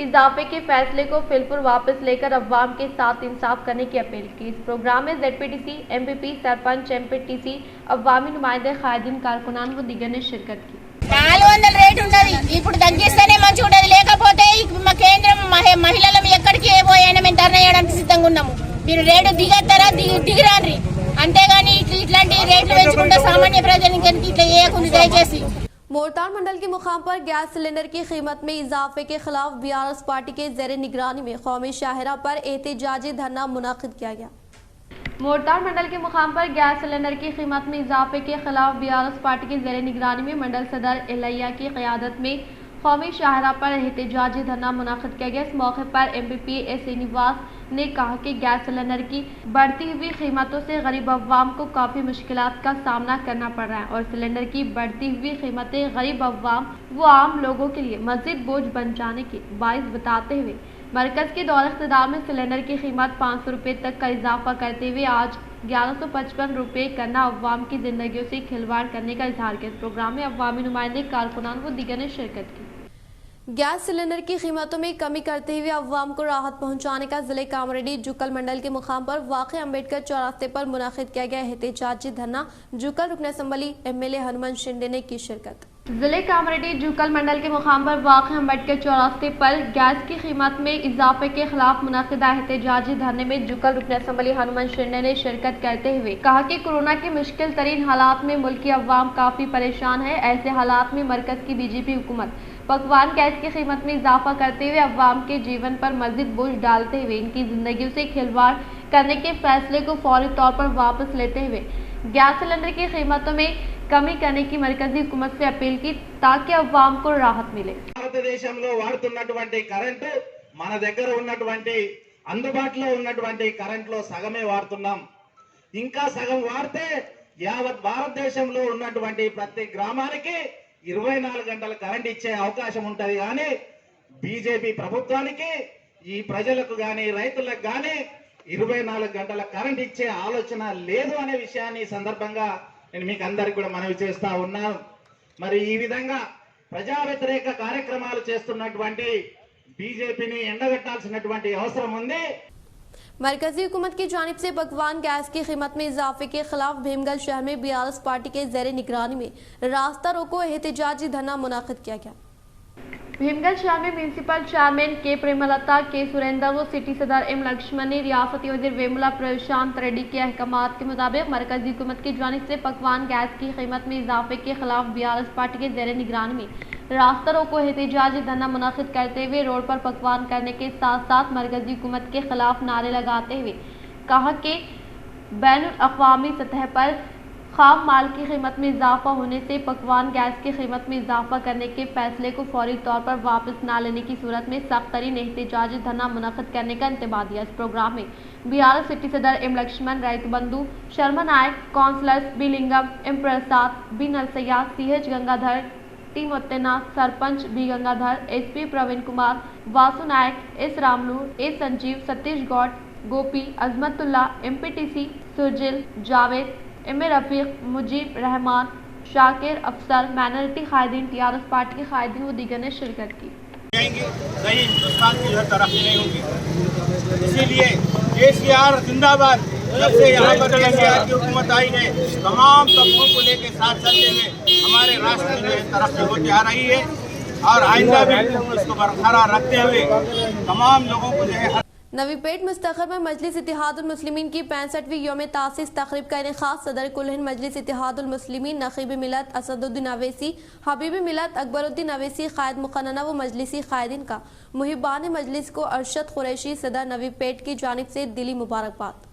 [SPEAKER 3] इजाफे के फैसले को फिलपुर वापस लेकर अवाम के साथ इंसाफ करने की अपील की। इस प्रोग्राम में ZPDC, MPP, सरपंच, MPTC, अवामी नुमाइंदे, कायदीन, कारकुनान व दीगर ने शिरकत की।
[SPEAKER 11] 400 రేట్ ఉంటది, ఇప్పుడు తగ్గిస్తేనే మంచిగా ఉంటది, లేకపోతే మా కేంద్రం మహిళలం ఎక్కడికి పోయాయని మేము ధర్నా చేయడానికి సిద్ధంగా ఉన్నాము. మీరు రేటు దిగతారా దిగిరాండ్రి, అంతేగాని ఇట్లాంటి రేట్లు పెంచుకుంటే సామాన్య ప్రజలకి ఇట్లా చేయకుండా దయచేసి।
[SPEAKER 1] मोरतार मंडल के मुकाम पर गैस सिलेंडर की कीमत में इजाफे के खिलाफ BRS पार्टी के ज़ेर निगरानी में कौमी शाहरा पर एहतजाजी धरना मुनक़्क़िद किया गया।
[SPEAKER 3] मोरतार मंडल के मुकाम पर गैस सिलेंडर की कीमत में इजाफे के खिलाफ BRS पार्टी के ज़ेर निगरानी में मंडल सदर इलैया की क़यादत में कौमी शाहरा पर एहतजाजी धरना मुनक़्क़िद किया गया। इस मौके पर MPP श्रीनिवास ने कहा कि गैस सिलेंडर की बढ़ती हुई कीमतों से गरीब अवाम को काफ़ी मुश्किलात का सामना करना पड़ रहा है और सिलेंडर की बढ़ती हुई कीमतें गरीब अवाम व आम लोगों के लिए मज़ीद बोझ बन जाने के बायस बताते हुए मरकज़ के दौर इक़्तिदार में सिलेंडर की कीमत 500 रुपये तक का इजाफा करते हुए आज 1155 रुपये करना अवाम की ज़िंदगियों से खिलवाड़ करने का इजहार किया। इस प्रोग्राम में अवामी नुमाइंदे, कारकुनान व दीगर ने शिरकत की।
[SPEAKER 1] गैस सिलेंडर की कीमतों में कमी करते हुए अवाम को राहत पहुंचाने का जिले कामरेड्डी जुकल मंडल के मुकाम पर वाक़ अम्बेडकर चौरास्ते पर मुनक़्क़िद किया गया एहतजाजी धरना। जुकल रुकन असम्बली MLA हनुमान शिंदे ने की शिरकत।
[SPEAKER 3] जिले कामरेड्डी जुकल मंडल के मुकाम पर वाक़ अम्बेडकर चौरास्ते पर गैस की कीमत में इजाफे के खिलाफ मुनक़्क़िदा एहतजाजी धरने में जुकल रुकन असम्बली हनुमान शिंदे ने शिरकत करते हुए कहा कि कोरोना के मुश्किल तरीन हालात में मुल्की अवाम काफ़ी परेशान है। ऐसे हालात में मरकज़ की BJP हुकूमत पकवान गैस की कीमत में इजाफा करते हुए अवाम के जीवन पर मज़ीद बोझ डालते हुए इनकी ज़िंदगियों से खिलवाड़ करने के फैसले को फौरी तौर पर वापस लेते हुए गैस सिलेंडर की कीमतों में कमी करने की मरकजी हुकूमत से अपील की ताकि अवाम को राहत मिले।
[SPEAKER 10] భారతదేశంలో వాడుతున్నటువంటి కరెంటు మన దగ్గర ఉన్నటువంటి అందుబాటులో ఉన్నటువంటి కరెంట్లో సగమే వాడుతున్నాం. ఇంకా సగం వాడితే యావత్ భారతదేశంలో ఉన్నటువంటి ప్రతి గ్రామానికి 24 గంటల కరెంట్ ఇచ్చే అవకాశం ఉంటది. కానీ బీజేపీ ప్రభుత్వానికి ఈ ప్రజలకు గాని రైతులకు గాని
[SPEAKER 12] 24 గంటల కరెంట్ ఇచ్చే ఆలోచన లేదు అనే విషయాన్ని ఈ సందర్భంగా నేను మీకు అందరికీ కూడా మనవి చేస్తా ఉన్నాను. మరి ఈ విధంగా ప్రజా వ్యతిరేక కార్యక్రమాలు చేస్తున్నటువంటి బీజేపీని ఎండగట్టాల్సినటువంటి అవసరం ఉంది.
[SPEAKER 1] मरकजी हुकूमत की जानिब से पकवान गैस की कीमत में इजाफे के खिलाफ भीमगढ़ शहर में BRS पार्टी के ज़ेरे निगरानी में रास्ता रोको एहतजाजी धरना मुनाकिद किया गया।
[SPEAKER 3] भीमगढ़ शहर में म्यूनसिपल चेयरमैन के प्रेमलता के सुरेंद्र व सिटी सदर एम लक्ष्मण ने रियासती वज़ीर वेमुला प्रशांत रेड्डी के अहकामात के मुताबिक मरकजी हुकूमत की जानिब से पकवान गैस की कीमत में इजाफे के खिलाफ BRS पार्टी के ज़ेरे निगरानी में रास्ता रोको एहतजाजी धरना मुनाकिद करते हुए रोड पर पकवान करने के साथ साथ मरकजी हुकूमत के खिलाफ नारे लगाते हुए कहा कि बैनुल-अक़वामी सतह पर खाम माल की कीमत में इजाफा होने से पकवान गैस की कीमत में इजाफा करने के फैसले को फौरी तौर पर वापस न लेने की सूरत में सख्त तरीन एहतजाजी धरना मुनाकिद करने का इंतबाह दिया। इस प्रोग्राम में BRS सिटी सदर M Lakshman, Rythu Bandhu Sharma Nayak, councillors B Lingam, M Prasad, B Narsaiah, CH Gangadhar, T Muttena, sarpanch B Gangadhar, SP Praveen Kumar, Vasu Nayak, S Ramulu, A Sanjeev, Satish Goud, Gopi, Ajmatullah, MPTC Surjil, Javed, M Rafiq, Mujeeb Rahman, Shakir Afsar, minority कायदीन, TRS party के कायदीन व दीगर ने शिरकत की।
[SPEAKER 13] सही हिंदुस्तान की तरक्की नहीं होगी, इसीलिए KCR जिंदाबाद। जब से यहाँ पर KCR की हुकूमत आई है तमाम तबकों को लेकर साथ चलते हुए हमारे राष्ट्र में तरक्की होती आ रही है और आइंदा भी इसको बरकरार रखते हुए तमाम लोगों को जो है।
[SPEAKER 1] नवीपेट मुस्तखर में मजलिस इत्तेहादुल मुस्लिमीन की 65वीं यौम तासीस तकरीब का इनेकाद सदर कुल हिंद मजलिस इत्तेहादुल मुस्लिमीन नकीब मिलत असदुद्दीन अवैसी, हबीब मिलत अकबरुद्दीन अवैसी, कायद मुकन्नना व मजलिसी कायदीन का मुहिबान मजलिस को अरशद कुरैशी सदर नवीपेट की जानिब से दिली मुबारकबाद।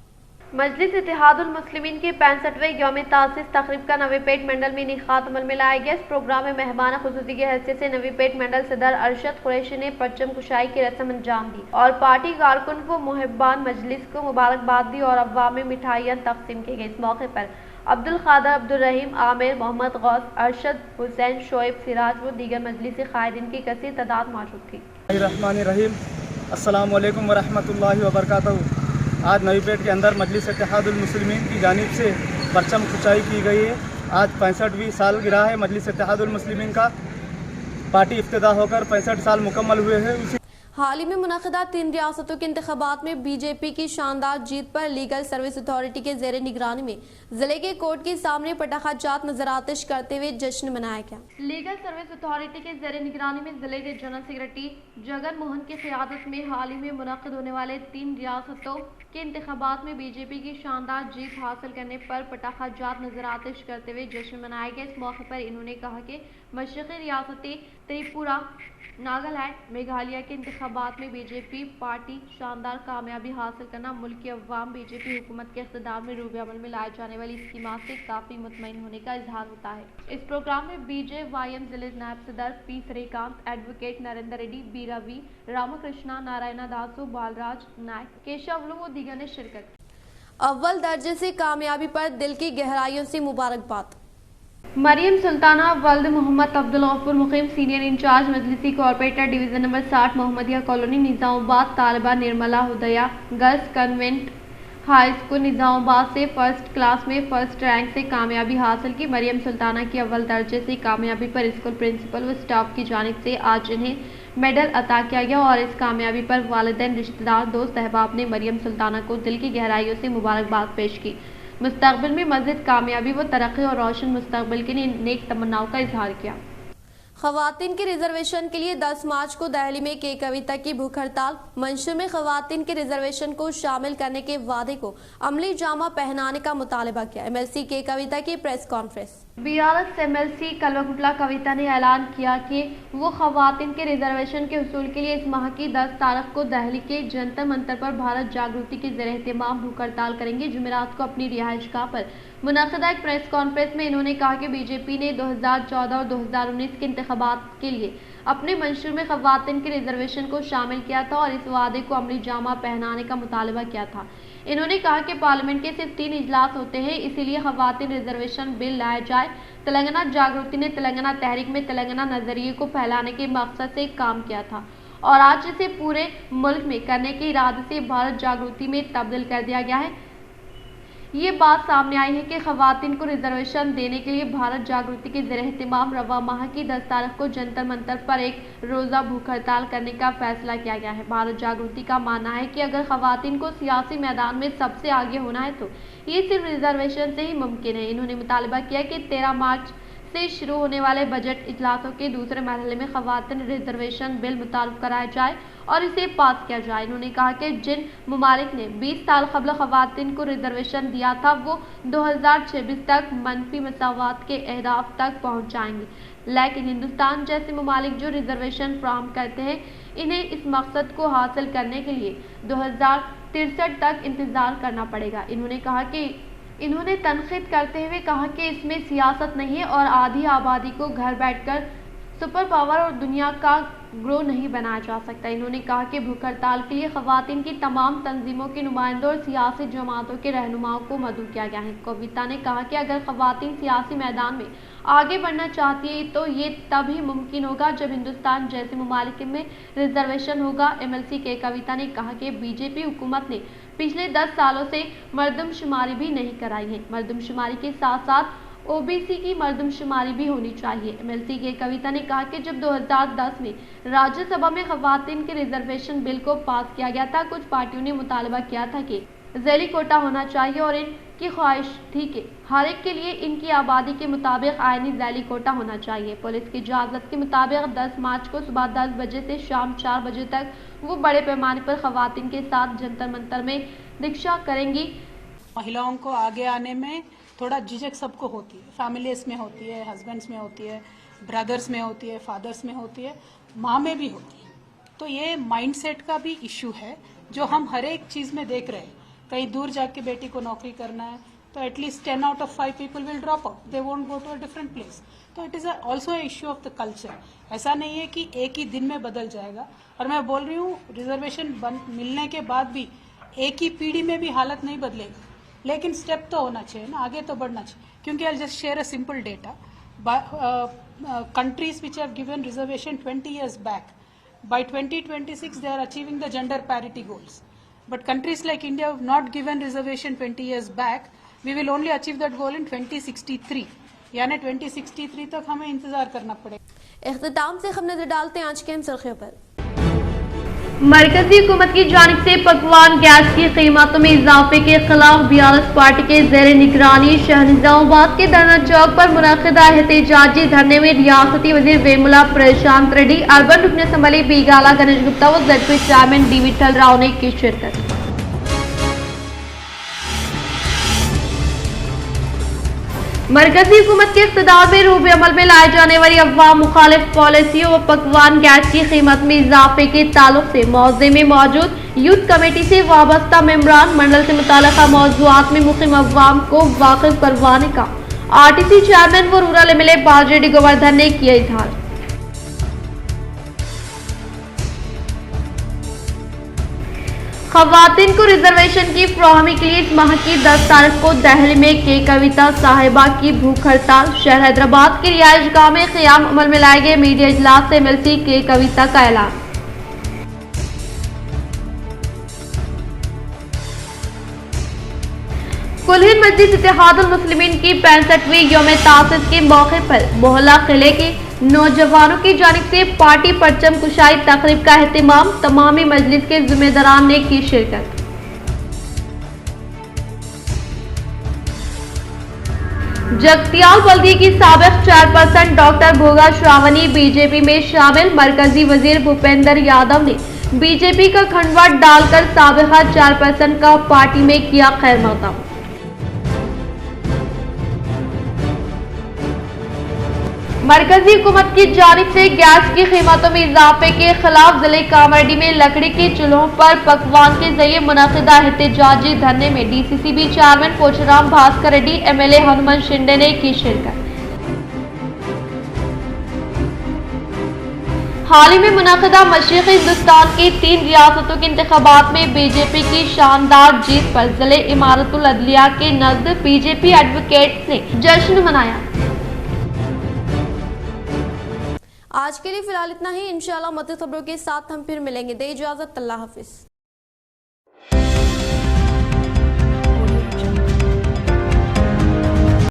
[SPEAKER 3] मजलिस इत्तेहादुल मुस्लिमीन के 65वें यौम तासीस तकरीब का नवीपेट मंडल में इनेकाद अमल में लाया गया। इस प्रोग्राम में मेहमान खुसूसी की हैसियत से नवीपेट मंडल सदर अरशद कुरैशी ने परचम कुशाई की रस्म अंजाम दी और पार्टी कारकुन व मुहिबान मजलिस को मुबारकबाद दी और अवाम में मिठाइयाँ तकसीम की गई। इस मौके पर अब्दुल खादर, अब्दुल रहीम, आमिर, मोहम्मद गौस, अरशद हुसैन, शोएब, सिराज व दीगर मजलिसी कायदीन की कसीर तादाद मौजूद थी।
[SPEAKER 9] रहमानिर्रहीम, अस्सलामु अलैकुम व रहमतुल्लाहि व बरकातहू। आज नवीपेट के अंदर मजलिस इत्तेहादुल मुस्लिमीन की जानिब से परचम कुशाई की गई है। आज 65वीं सालगिरह है मजलिस इत्तेहादुल मुस्लिमीन का। पार्टी इफ्तिदा होकर 65 साल मुकम्मल हुए हैं।
[SPEAKER 1] हाल ही में मुनक़िदा 3 रियासतों के इंतखाबात में बीजेपी की शानदार जीत पर लीगल सर्विस अथॉरिटी के ज़ेरे निगरानी में जिले के कोर्ट के सामने पटाखा जात नजर आतिश करते हुए जश्न मनाया गया।
[SPEAKER 3] लीगल सर्विस अथॉरिटी के ज़ेरे निगरानी में जिले के जनरल सेक्रेटरी जगन मोहन की क़ियादत में हाल ही में मुनक़िद होने वाले 3 रियासतों के इंतखाबात में बीजेपी की शानदार जीत हासिल करने पर पटाखा जात नजर आतिश करते हुए जश्न मनाया गया। इस मौके पर इन्होंने कहा कि मशरक़ी रियासतें त्रिपुरा, नागालैंड, मेघालय के इंतखाबात में बीजेपी पार्टी शानदार कामयाबी हासिल करना मुल्क की अवाम बीजेपी हुकूमत के इक़्तिदार में रूबे अमल में लाए जाने वाली स्कीमात से काफ़ी मुतमईन होने का इजहार होता है। इस प्रोग्राम में BJYM जिले नायब सदर P Srikanth, advocate Narendra Reddy, B Ravi, Ramakrishna, Narayana Dasu, Balraj Nayak, Keshavulu व दीगर ने शिरकत की।
[SPEAKER 1] अव्वल दर्जे से कामयाबी पर दिल की गहराइयों से मुबारकबाद।
[SPEAKER 3] मरियम सुल्ताना वल्द मोहम्मद अब्दुल गफूर मुकीम सीनियर इंचार्ज मजलिसी corporator division number 60 Mohammadiya colony Nizamabad, तालिबा Nirmala Hudaiya girls convent high school Nizamabad से फर्स्ट क्लास में फर्स्ट रैंक से कामयाबी हासिल की। मरियम सुल्ताना की अव्वल दर्जे से कामयाबी पर स्कूल प्रिंसिपल व स्टाफ की जानिब से आज इन्हें मेडल अता किया गया और इस कामयाबी पर वालिदैन, रिश्तेदार, दोस्त अहबाब ने मरियम सुल्ताना को दिल की गहराइयों से मुबारकबाद पेश की। मुस्तकबिल में मज़ीद कामयाबी व तरक्की और रोशन मुस्तकबिल के नेक तमन्नाओं का इजहार किया।
[SPEAKER 1] खवातीन के रिजर्वेशन के लिए 10 मार्च को दिल्ली में के कविता की भूख हड़ताल। मंशूर में खवातीन के रिजर्वेशन को शामिल करने के वादे को अमली जामा पहनाने का मुतालबा किया। MLC के कविता की प्रेस कॉन्फ्रेंस।
[SPEAKER 3] BRS MLC कलवकुटला कविता ने ऐलान किया कि वो खवातीन के रिजर्वेशन के हुसूल के लिए इस माह की 10 तारीख को दिल्ली के जंतर मंतर पर भारत जागृति के ज़ेर एहतमाम भूख हड़ताल करेंगे। जुमेरात को अपनी रिहाइशगाह पर मुनाकिदा एक प्रेस कॉन्फ्रेंस में इन्होंने कहा कि बीजेपी ने 2014 और 2019 के इंतखाबात के लिए अपने मंशूर में खवातीन के रिजर्वेशन को शामिल किया था और इस वादे को अमली जामा पहनाने का मुतालबा किया था। इन्होंने कहा कि पार्लियामेंट के सिर्फ 3 इजलास होते हैं, इसीलिए खवातीन रिजर्वेशन बिल लाया जाए। तेलंगाना जागृति ने तेलंगाना तहरीक में तेलंगाना नजरिए को फैलाने के मकसद से काम किया था और आज इसे पूरे मुल्क में करने के इरादे से भारत जागृति में तब्दील कर दिया गया है। ये बात सामने आई है कि खवातीन को रिजर्वेशन देने के लिए भारत जागृति के ज़ेर एहतिमाम रवा माह की 10 तारीख को जंतर मंतर पर एक रोज़ा भूख हड़ताल करने का फैसला किया गया है। भारत जागृति का मानना है कि अगर खवातीन को सियासी मैदान में सबसे आगे होना है तो ये सिर्फ रिजर्वेशन से ही मुमकिन है। इन्होंने मुतालबा किया कि 13 मार्च से शुरू होने वाले बजट इजलासों के दूसरे मरहले में खवातीन रिजर्वेशन बिल मुतारफ कराया जाए और इसे पास किया जाए। इन्होंने कहा कि जिन ममालिक ने 20 साल कबल खवातीन को रिजर्वेशन दिया था वो 2026 तक मनफी मसावात के अहदाफ तक पहुँच जाएंगे, लेकिन हिंदुस्तान जैसे ममालिक जो रिजर्वेशन फराहम करते हैं इन्हें इस मकसद को हासिल करने के लिए 2063 तक इंतज़ार करना पड़ेगा। इन्होंने तनकीद करते हुए कहा कि इसमें सियासत नहीं है और आधी आबादी को घर बैठकर सुपर पावर और दुनिया का ग्रो नहीं बनाया जा सकता। इन्होंने कहा कि भूख हड़ताल के लिए खवातीन की तमाम तंजीमों के नुमाइंदों और सियासी जमातों के रहनुमाओं को मदऊ किया गया है। कविता ने कहा कि अगर खवातीन सियासी मैदान में आगे बढ़ना चाहती है तो ये तभी मुमकिन होगा जब हिंदुस्तान जैसे ममालिक में रिजर्वेशन होगा। MLC के कविता ने कहा कि बीजेपी हुकूमत ने पिछले 10 सालों से मर्दमशुमारी भी नहीं कराई है। मर्दमशुमारी के साथ साथ OBC की मर्दमशुमारी भी होनी चाहिए। MLC के कविता ने कहा कि जब 2010 में राज्यसभा में खवातीन के रिजर्वेशन बिल को पास किया गया था, कुछ पार्टियों ने मुतालबा किया था कि ज़ैली कोटा होना चाहिए और इनकी ख्वाहिश थी कि हर एक के लिए इनकी आबादी के मुताबिक आयनी ज़ैली कोटा होना चाहिए। पुलिस की इजाज़त के मुताबिक 10 मार्च को सुबह 10 बजे से शाम 4 बजे तक वो बड़े पैमाने पर खवातीन के साथ जंतर मंतर में रिक्शा करेंगी।
[SPEAKER 14] महिलाओं को आगे आने में थोड़ा झिझक सबको होती है, फैमिलीज में होती है, हस्बैंड्स में होती है, ब्रदर्स में होती है, फादर्स में होती है, माँ में भी होती है। तो ये माइंडसेट का भी इशू है जो हम हर एक चीज़ में देख रहे हैं। कहीं दूर जाके बेटी को नौकरी करना है तो at least 10 out of 5 people will drop out, they won't go to a different place. तो it is also issue of the culture. ऐसा नहीं है कि एक ही दिन में बदल जाएगा। और मैं बोल रही हूँ रिजर्वेशन मिलने के बाद भी एक ही पीढ़ी में भी हालत नहीं बदलेगा, लेकिन स्टेप तो होना चाहिए ना, आगे तो बढ़ना चाहिए। क्योंकि I just share a simple data, countries which have given reservation 20 years back, by 2026 they are achieving the gender parity goals. But countries like India have not given reservation 20 years back, we will only achieve that goal in 2063. यानी 2063 तक हमें इंतजार करना पड़ेगा।
[SPEAKER 1] इख्तिताम से हम नजर डालते हैं आज के अहम सुर्खियों पर।
[SPEAKER 3] मरकजी हुकूमत की जानिब से पकवान गैस की कीमतों में इजाफे के खिलाफ BRS पार्टी के ज़ेर निगरानी शहर निजामाबाद के धरना चौक पर मुनक़िदा एहतजाजी धरने में रियासती वज़ीर वेमुला प्रशांत रेड्डी, अर्बन रुकन असम्बली बीगाला गणेश गुप्ता व ZP chairman D Vithal Rao ने की शिरकत। मरकजी हुकूमत के इक़्तिदार में रूब अमल में लाए जाने वाली अवाम मुखालिफ पॉलिसियों व पकवान गैस की कीमत में इजाफे के ताल्लुक से मौज़े में मौजूद यूथ कमेटी से वाबस्ता मेंबरान मंडल से मुताल्लिक़ा मौज़ूआत में मुक़िम अवाम को वाकिफ करवाने का RTC चेयरमैन व रूरल MLA बाजरेड्डी गोवर्धन ने किया इजहार। खवातीन को रिजर्वेशन की फराहमी के लिए इस माह की 10 तारीख को दहली में के कविता साहिबा की भूख हड़ताल। शहर हैदराबाद की रिहाइश गाह में क़याम अमल में लाए गए मीडिया इजलास से MLC के कविता का ऐलान। कुलहिंद मजलिस इत्तेहादुल मुस्लिमीन की 65वीं यौम तासीस के मौके पर मोहल्ला किले के नौजवानों की जानिब से पार्टी परचम कुशाई तकरीब का एहतिमाम। तमामी मजलिस के जिम्मेदारान ने की शिरकत। जगतियाल बल्दी की साबिक चेयरपर्सन डॉक्टर भोगा श्रावणी बीजेपी में शामिल। मरकजी वजीर भूपेंद्र यादव ने बीजेपी का खंडवा डालकर साबिका चेयरपर्सन का पार्टी में किया खैर मकदम। मरकजी हुकूमत की जानिब से गैस की कीमतों में इजाफे के खिलाफ जिले कामारेड्डी में लकड़ी के चूल्हों पर पकवान के जरिए मुनक़िदा एहतजाजी धरने में DCCB chairman Pocharam Bhaskar Reddy, MLA Hanumant Shinde ने की शिरकत। हाल ही में मुनक़िदा मशरिक़ी हिंदुस्तान की 3 रियासतों के इंतखाबात में बीजेपी की शानदार जीत पर जिले इमारतुल अदलिया के नज़द बीजेपी एडवोकेट्स ने जश्न मनाया।
[SPEAKER 1] आज के लिए फिलहाल इतना ही। इंशाल्लाह मज़ीद खबरों के साथ हम फिर मिलेंगे। दे इजाजत, अल्लाह हाफिज।